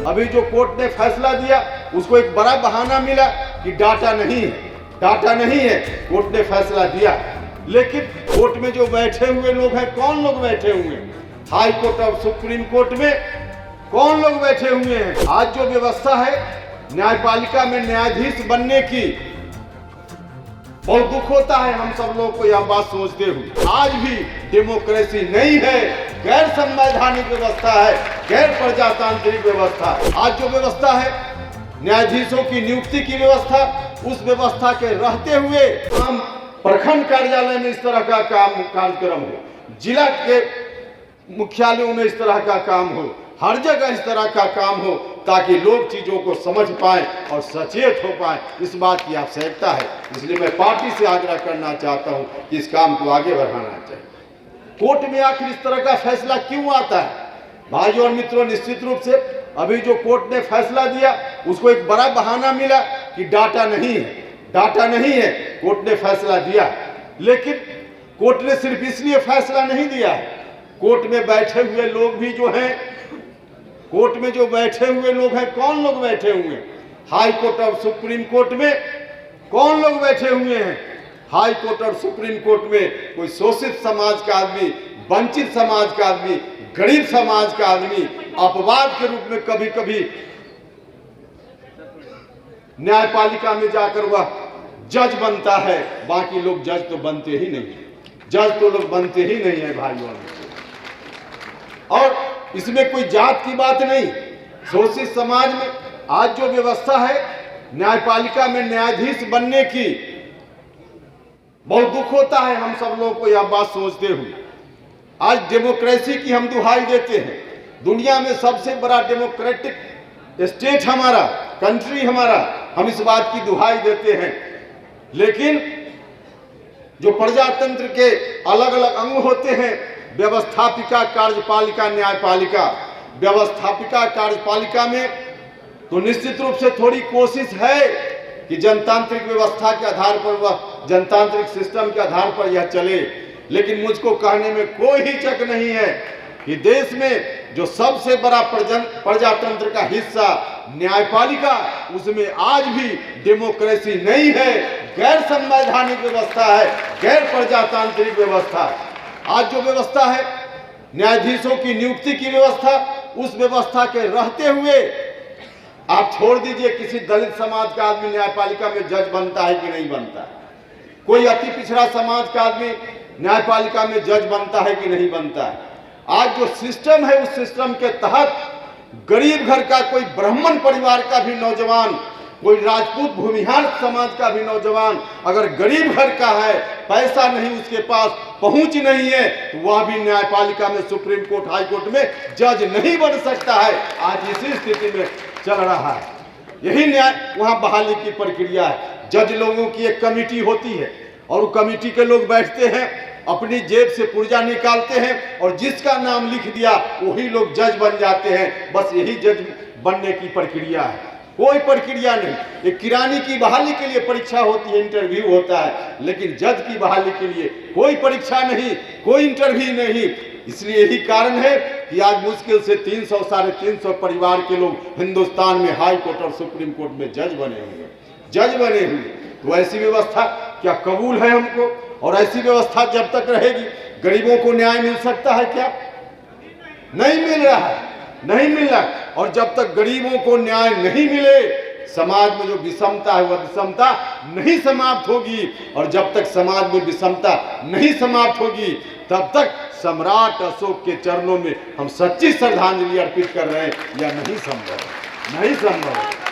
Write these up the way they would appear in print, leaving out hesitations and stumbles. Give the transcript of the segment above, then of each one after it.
अभी जो कोर्ट ने फैसला दिया उसको एक बड़ा बहाना मिला कि डाटा नहीं है। कोर्ट ने फैसला दिया, लेकिन कोर्ट में जो बैठे हुए लोग हैं, कौन लोग बैठे हुए हैं? हाई कोर्ट और सुप्रीम कोर्ट में कौन लोग बैठे हुए हैं? आज जो व्यवस्था है न्यायपालिका में न्यायाधीश बनने की, बहुत दुख होता है हम सब लोग को यह बात सोचते हुए। आज भी डेमोक्रेसी नहीं है, गैर संवैधानिक व्यवस्था है, गैर प्रजातांत्रिक व्यवस्था। आज जो व्यवस्था है न्यायाधीशों की नियुक्ति की व्यवस्था, उस व्यवस्था के रहते हुए हम प्रखंड कार्यालय में इस तरह का कार्यक्रम हो, जिला के मुख्यालयों में इस तरह का काम हो, हर जगह इस तरह का काम हो, ताकि लोग चीजों को समझ पाए और सचेत हो पाए। इस बात की आवश्यकता है। इसलिए मैं पार्टी से आग्रह करना चाहता हूं कि इस काम को आगे बढ़ाना चाहिए। कोर्ट में आखिर इस तरह का फैसला क्यों आता है? भाइयों और मित्रों, निश्चित रूप से अभी जो कोर्ट ने फैसला दिया उसको एक बड़ा बहाना मिला कि डाटा नहीं है। कोर्ट ने फैसला दिया, लेकिन कोर्ट ने सिर्फ इसलिए फैसला नहीं दिया है। कोर्ट में बैठे हुए लोग भी जो हैं, कोर्ट में जो बैठे हुए लोग हैं, कौन लोग बैठे हुए हैं? हाई कोर्ट और सुप्रीम कोर्ट में कौन लोग बैठे हुए हैं? हाई कोर्ट और सुप्रीम कोर्ट में कोई शोषित समाज का आदमी, वंचित समाज का आदमी, गरीब समाज का आदमी अपवाद के रूप में कभी कभी न्यायपालिका में जाकर वह जज बनता है। बाकी लोग जज तो बनते ही नहीं है भाइयों। और इसमें कोई जात की बात नहीं। शोषित समाज में आज जो व्यवस्था है न्यायपालिका में न्यायाधीश बनने की, बहुत दुख होता है हम सब लोग को यह बात सोचते हुए। आज डेमोक्रेसी की हम दुहाई देते हैं। दुनिया में सबसे बड़ा डेमोक्रेटिक स्टेट हमारा, कंट्री हमारा, हम इस बात की दुहाई देते हैं। लेकिन जो प्रजातंत्र के अलग अलग अंग होते हैं, व्यवस्थापिका, कार्यपालिका, न्यायपालिका, व्यवस्थापिका कार्यपालिका में तो निश्चित रूप से थोड़ी कोशिश है कि जनतांत्रिक व्यवस्था के आधार पर, वह जनतांत्रिक सिस्टम के आधार पर यह चले। लेकिन मुझको कहने में कोई हिचक नहीं है कि देश में जो सबसे बड़ा प्रजातंत्र का हिस्सा न्यायपालिका, उसमें आज भी डेमोक्रेसी नहीं है, गैर संवैधानिक व्यवस्था है, गैर प्रजातांत्रिक व्यवस्था है। आज जो व्यवस्था है न्यायाधीशों की नियुक्ति की व्यवस्था, उस व्यवस्था के रहते हुए आप छोड़ दीजिए किसी दलित समाज का आदमी न्यायपालिका में जज बनता है कि नहीं बनता है, कोई अति पिछड़ा समाज का आदमी न्यायपालिका में जज बनता है कि नहीं बनता है। आज जो सिस्टम है उस सिस्टम के तहत गरीब घर का कोई ब्राह्मण परिवार का भी नौजवान, कोई राजपूत भूमिहार समाज का भी नौजवान अगर गरीब घर का है, पैसा नहीं, उसके पास पहुंच नहीं है, तो वह भी न्यायपालिका में, सुप्रीम कोर्ट, हाई कोर्ट में जज नहीं बन सकता है। आज इसी स्थिति में चल रहा है। यही न्याय वहां बहाली की प्रक्रिया है। जज लोगों की एक कमेटी होती है और वो कमेटी के लोग बैठते हैं, अपनी जेब से पुर्जा निकालते हैं और जिसका नाम लिख दिया वही लोग जज बन जाते हैं। बस यही जज बनने की प्रक्रिया है, कोई प्रक्रिया नहीं। एक किरानी की बहाली के लिए परीक्षा होती है, इंटरव्यू होता है, लेकिन जज की बहाली के लिए कोई परीक्षा नहीं, कोई इंटरव्यू नहीं। इसलिए यही कारण है कि आज मुश्किल से 300 साढ़े 300 परिवार के लोग हिंदुस्तान में हाई कोर्ट और सुप्रीम कोर्ट में जज बने हुए। तो ऐसी व्यवस्था क्या कबूल है हमको? और ऐसी व्यवस्था जब तक रहेगी गरीबों को न्याय मिल सकता है क्या? नहीं मिल रहा। और जब तक गरीबों को न्याय नहीं मिले, समाज में जो विषमता है वह विषमता नहीं समाप्त होगी। और जब तक समाज में विषमता नहीं समाप्त होगी, तब तक सम्राट अशोक के चरणों में हम सच्ची श्रद्धांजलि अर्पित कर रहे हैं। यह नहीं संभव।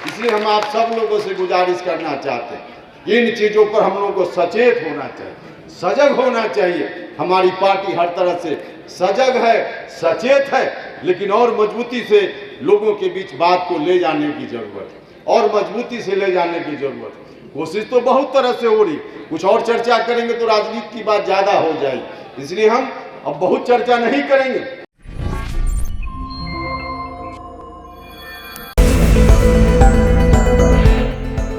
इसलिए हम आप सब लोगों से गुजारिश करना चाहते हैं, इन चीजों पर हम लोगों को सचेत होना चाहिए, सजग होना चाहिए। हमारी पार्टी हर तरह से सजग है, सचेत है, लेकिन और मजबूती से लोगों के बीच बात को ले जाने की जरूरत है, और मजबूती से ले जाने की जरूरत है। कोशिश तो बहुत तरह से हो रही, कुछ और चर्चा करेंगे तो राजनीति की बात ज्यादा हो जाएगी, इसलिए हम अब बहुत चर्चा नहीं करेंगे।